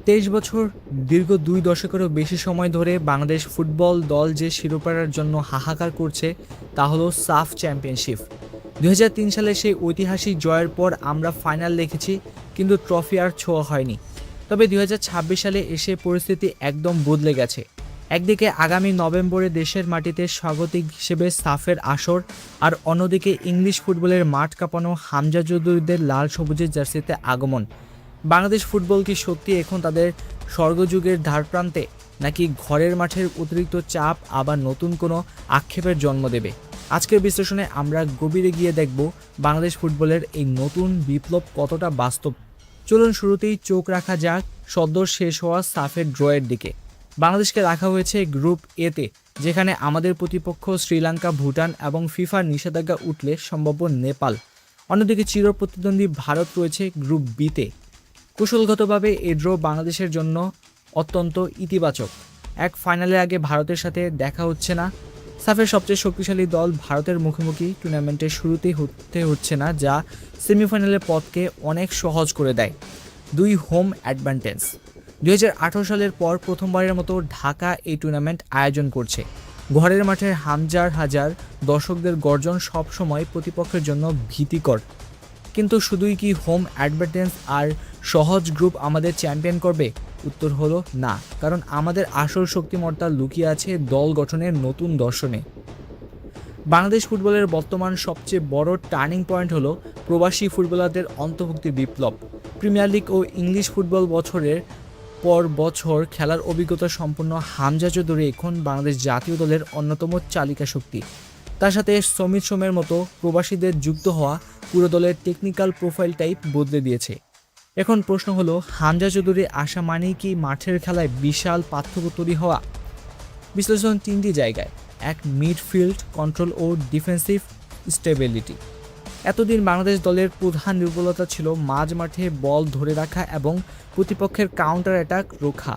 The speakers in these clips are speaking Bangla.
23 বছর দীর্ঘ 2 দশকেরও বেশি সময় ধরে বাংলাদেশ ফুটবল দল যে শিরোপার জন্য হাহাকার করছে তা হলো সাফ চ্যাম্পিয়নশিপ। 2003 সালে সেই ঐতিহাসিক জয়ের পর আমরা ফাইনাল দেখেছি, কিন্তু ট্রফি আর ছোঁয়া হয়নি। তবে 2026 সালে এসে পরিস্থিতি একদম বদলে গেছে। একদিকে আগামী নভেম্বরে দেশের মাটিতে স্বাগতিক হিসেবে সাফের আসর, আর অন্যদিকে ইংলিশ ফুটবলের মাঠ কাঁপানো হামজা চৌধুরীদের লাল সবুজের জার্সিতে আগমন। বাংলাদেশ ফুটবল কি সত্যি এখন তাদের স্বর্গযুগের ধারপ্রান্তে, নাকি ঘরের মাঠের অতিরিক্ত চাপ আবার নতুন কোনো আক্ষেপের জন্ম দেবে? আজকের বিশ্লেষণে আমরা গভীরে গিয়ে দেখব বাংলাদেশ ফুটবলের এই নতুন বিপ্লব কতটা বাস্তব। চলুন শুরুতেই চোখ রাখা যাক সদ্য শেষ হওয়া সাফের ড্রয়ের দিকে। বাংলাদেশকে রাখা হয়েছে গ্রুপ এতে, যেখানে আমাদের প্রতিপক্ষ শ্রীলঙ্কা, ভুটান এবং ফিফার নিষেধাজ্ঞা উঠলে সম্ভাব্য নেপাল। অন্যদিকে চিরপ্রতিদ্বন্দ্বী ভারত রয়েছে গ্রুপ বিতে। কৌশলগতভাবে এই ড্র বাংলাদেশের জন্য অত্যন্ত ইতিবাচক। এক ফাইনালের আগে ভারতের সাথে দেখা হচ্ছে না, সাফের সবচেয়ে শক্তিশালী দল ভারতের মুখোমুখি টুর্নামেন্টের শুরুতেই হচ্ছে না, যা সেমিফাইনালের পথকে অনেক সহজ করে দেয়। 2 হোম অ্যাডভান্টেজ। 2018 সালের পর প্রথমবারের মতো ঢাকা এই টুর্নামেন্ট আয়োজন করছে। ঘরের মাঠের হাজার দর্শকদের গর্জন সবসময় প্রতিপক্ষের জন্য ভীতিকর। কিন্তু শুধুই কি হোম অ্যাডভান্টেজ আর সহজ গ্রুপ আমাদের চ্যাম্পিয়ন করবে? উত্তর হলো না, কারণ আমাদের আসল শক্তিমত্তা লুকিয়ে আছে দল গঠনের নতুন দর্শনে। বাংলাদেশ ফুটবলের বর্তমান সবচেয়ে বড় টার্নিং পয়েন্ট হলো প্রবাসী ফুটবলারদের অন্তর্ভুক্তির বিপ্লব। প্রিমিয়ার লিগ ও ইংলিশ ফুটবল বছরের পর বছর খেলার অভিজ্ঞতা সম্পন্ন হামজা চৌধুরী এখন বাংলাদেশ জাতীয় দলের অন্যতম চালিকা শক্তি। তার সাথে সমিত সোমের মতো প্রবাসীদের যুক্ত হওয়া পুরো দলের টেকনিক্যাল প্রোফাইলটাই বদলে দিয়েছে। এখন প্রশ্ন হলো, হামজা চৌধুরী আসা মানেই কি মাঠের খেলায় বিশাল পার্থক্য তৈরি হওয়া? বিশ্লেষণ 3টি জায়গায়। এক, মিডফিল্ড কন্ট্রোল ও ডিফেন্সিভ স্টেবিলিটি। এতদিন বাংলাদেশ দলের প্রধান দুর্বলতা ছিল মাঝ মাঠে বল ধরে রাখা এবং প্রতিপক্ষের কাউন্টার অ্যাটাক রোখা।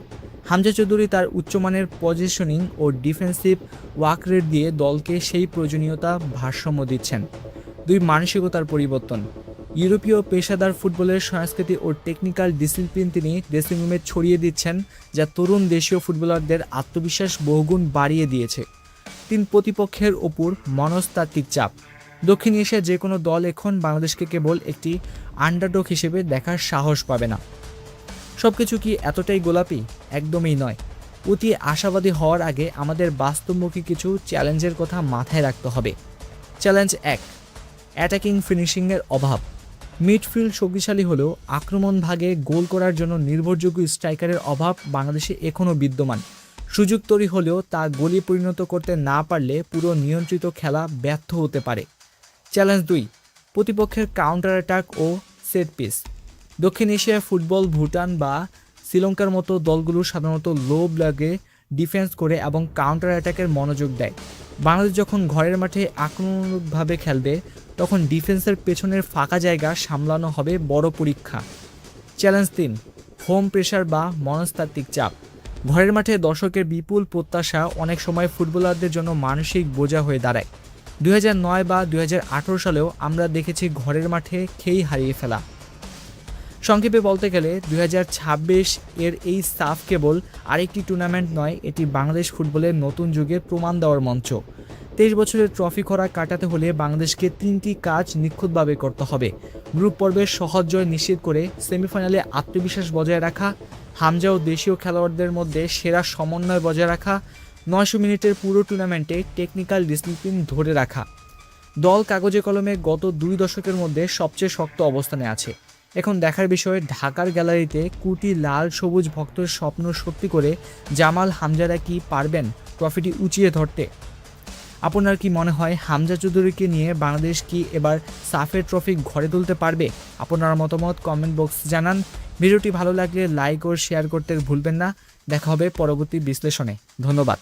হামজা চৌধুরী তার উচ্চমানের পজিশনিং ও ডিফেন্সিভ ওয়ার্ক রেট দিয়ে দলকে সেই প্রয়োজনীয়তা ভারসাম্য দিচ্ছেন। 2, মানসিকতার পরিবর্তন। ইউরোপীয় পেশাদার ফুটবলের সংস্কৃতি ও টেকনিক্যাল ডিসিপ্লিন তিনি ড্রেসিং রুমে ছড়িয়ে দিচ্ছেন, যা তরুণ দেশীয় ফুটবলারদের আত্মবিশ্বাস বহুগুণ বাড়িয়ে দিয়েছে। 3, প্রতিপক্ষের ওপর মনস্তাত্ত্বিক চাপ। দক্ষিণ এশিয়ার যে কোনো দল এখন বাংলাদেশকে কেবল একটি আন্ডারডগ হিসেবে দেখার সাহস পাবে না। সবকিছু কি এতটাই গোলাপি? একদমই নয়। অতি আশাবাদী হওয়ার আগে আমাদের বাস্তবমুখী কিছু চ্যালেঞ্জের কথা মাথায় রাখতে হবে। চ্যালেঞ্জ 1, অ্যাটাকিং ফিনিশিংয়ের অভাব। মিডফিল্ড শক্তিশালী হলেও আক্রমণ ভাগে গোল করার জন্য নির্ভরযোগ্য স্ট্রাইকারের অভাব বাংলাদেশে এখনও বিদ্যমান। সুযোগ তৈরি হলেও তা গোলে পরিণত করতে না পারলে পুরো নিয়ন্ত্রিত খেলা ব্যর্থ হতে পারে। চ্যালেঞ্জ 2, প্রতিপক্ষের কাউন্টার অ্যাটাক ও সেট পিস। দক্ষিণ এশিয়ার ফুটবল ভুটান বা শ্রীলঙ্কার মতো দলগুলো সাধারণত লো ব্লকে ডিফেন্স করে এবং কাউন্টার অ্যাটাকের মনোযোগ দেয়। বাংলাদেশ যখন ঘরের মাঠে আক্রমণাত্মকভাবে খেলবে, তখন ডিফেন্সের পেছনের ফাঁকা জায়গা সামলানো হবে বড় পরীক্ষা। চ্যালেঞ্জ 3, হোম প্রেশার বা মনস্তাত্ত্বিক চাপ। ঘরের মাঠে দর্শকের বিপুল প্রত্যাশা অনেক সময় ফুটবলারদের জন্য মানসিক বোঝা হয়ে দাঁড়ায়। 2009 বা 2018 সালেও আমরা দেখেছি ঘরের মাঠে খেই হারিয়ে ফেলা। সংক্ষেপে বলতে গেলে 2026 এর এই সাফ কেবল আরেকটি টুর্নামেন্ট নয়, এটি বাংলাদেশ ফুটবলের নতুন যুগের প্রমাণ দেওয়ার মঞ্চ। 23 বছরের ট্রফি খরা কাটাতে হলে বাংলাদেশকে 3টি কাজ নিখুঁতভাবে করতে হবে। গ্রুপ পর্বের সহজ জয় নিশ্চিত করে সেমিফাইনালে আত্মবিশ্বাস বজায় রাখা, হামজা ও দেশীয় খেলোয়াড়দের মধ্যে সেরা সমন্বয় বজায় রাখা, 900 মিনিটের পুরো টুর্নামেন্টে টেকনিক্যাল ডিসিপ্লিন ধরে রাখা। দল কাগজে কলমে গত 2 দশকের মধ্যে সবচেয়ে শক্ত অবস্থানে আছে। এখন দেখার বিষয়, ঢাকার গ্যালারিতে কোটি লাল সবুজ ভক্তের স্বপ্ন সত্যি করে জামাল হামজারা কি পারবেন ট্রফিটি উঁচিয়ে ধরতে? আপনার কি মনে হয় হামজা চৌধুরীকে নিয়ে বাংলাদেশ কি এবার সাফের ট্রফি ঘরে তুলতে পারবে? আপনার মতামত কমেন্ট বক্সে জানান। ভিডিওটি ভালো লাগলে লাইক ও শেয়ার করতে ভুলবেন না। দেখা হবে পরবর্তী বিশ্লেষণে। ধন্যবাদ।